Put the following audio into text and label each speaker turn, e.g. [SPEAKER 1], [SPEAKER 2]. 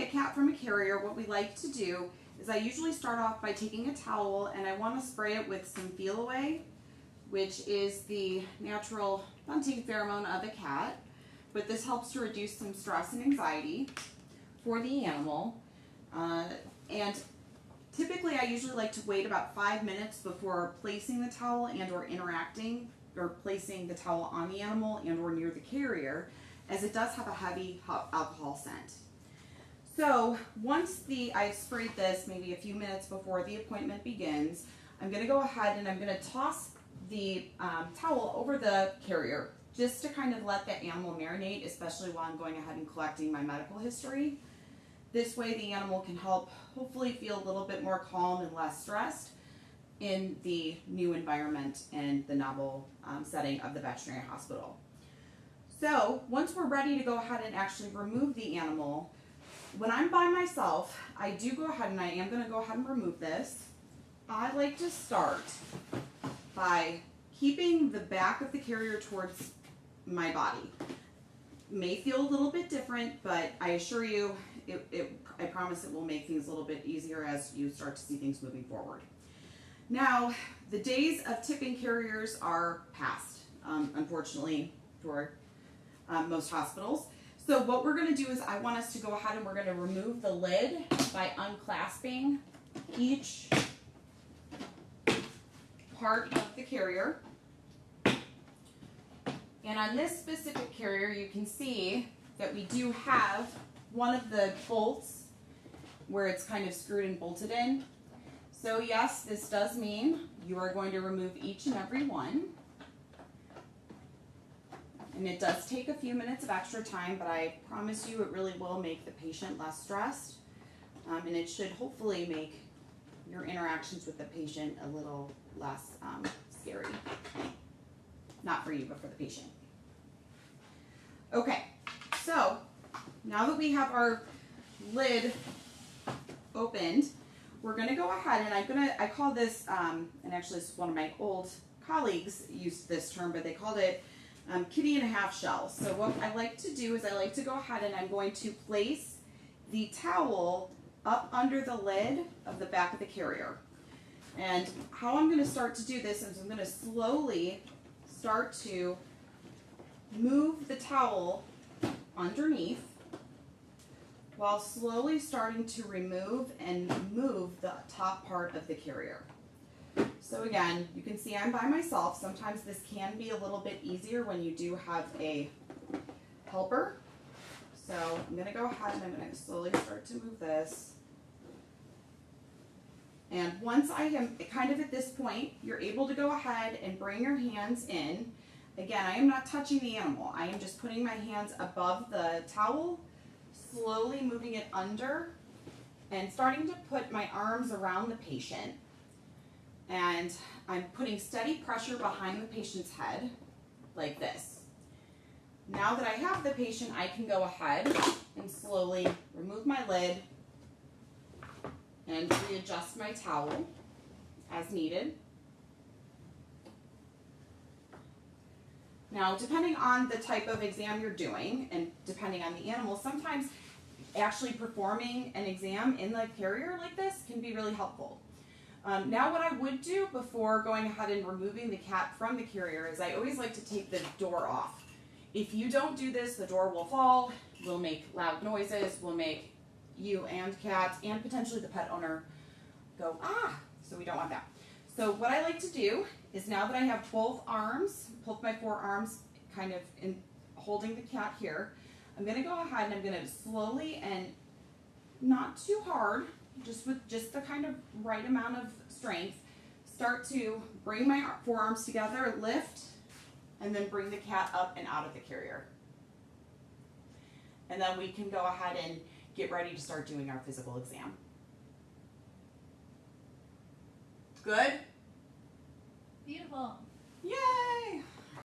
[SPEAKER 1] cat from a carrier, what we like to do is I usually start off by taking a towel and I want to spray it with some Feel Away, which is the natural bunting pheromone of a cat. But this helps to reduce some stress and anxiety for the animal. And typically I usually like to wait about 5 minutes before placing the towel and or interacting or placing the towel on the animal and or near the carrier, as it does have a heavy alcohol scent. So once I've sprayed this maybe a few minutes before the appointment begins, I'm going to go ahead and I'm going to toss the towel over the carrier just to kind of let the animal marinate, especially while I'm going ahead and collecting my medical history. This way the animal can help hopefully feel a little bit more calm and less stressed in the new environment and the novel setting of the veterinary hospital. So once we're ready to go ahead and actually remove the animal, when I'm by myself, I do go ahead and I am going to go ahead and remove this. I like to start by keeping the back of the carrier towards my body. May feel a little bit different, but I assure you, I promise it will make things a little bit easier as you start to see things moving forward. Now, the days of tipping carriers are past, unfortunately, for most hospitals. So what we're going to do is I want us to go ahead and we're going to remove the lid by unclasping each part of the carrier. And on this specific carrier, you can see that we do have one of the bolts where it's kind of screwed and bolted in. So yes, this does mean you are going to remove each and every one. And it does take a few minutes of extra time, but I promise you it really will make the patient less stressed. And it should hopefully make your interactions with the patient a little less scary. Not for you, but for the patient. Okay, so now that we have our lid opened, we're going to go ahead and I call this, and actually this is one of my old colleagues used this term, but they called it kitty and a half shell. So what I like to do is I like to go ahead and I'm going to place the towel up under the lid of the back of the carrier. And how I'm going to start to do this is I'm going to slowly start to move the towel underneath while slowly starting to remove and move the top part of the carrier. So again, you can see I'm by myself. Sometimes this can be a little bit easier when you do have a helper. So I'm going to go ahead and I'm going to slowly start to move this. And once I am kind of at this point, you're able to go ahead and bring your hands in. Again, I am not touching the animal. I am just putting my hands above the towel, slowly moving it under, and starting to put my arms around the patient. And I'm putting steady pressure behind the patient's head, like this. Now that I have the patient, I can go ahead and slowly remove my lid and readjust my towel as needed. Now, depending on the type of exam you're doing and depending on the animal, sometimes actually performing an exam in the carrier like this can be really helpful. Now what I would do before going ahead and removing the cat from the carrier is I always like to take the door off. If you don't do this, the door will fall, will make loud noises, will make you and cat and potentially the pet owner go, ah, so we don't want that. So what I like to do is now that I have both my forearms kind of in holding the cat here, I'm going to go ahead and I'm going to slowly and not too hard, just with just the kind of right amount of strength, start to bring my forearms together, lift, and then bring the cat up and out of the carrier. And then we can go ahead and get ready to start doing our physical exam. Good?
[SPEAKER 2] Beautiful.
[SPEAKER 1] Yay!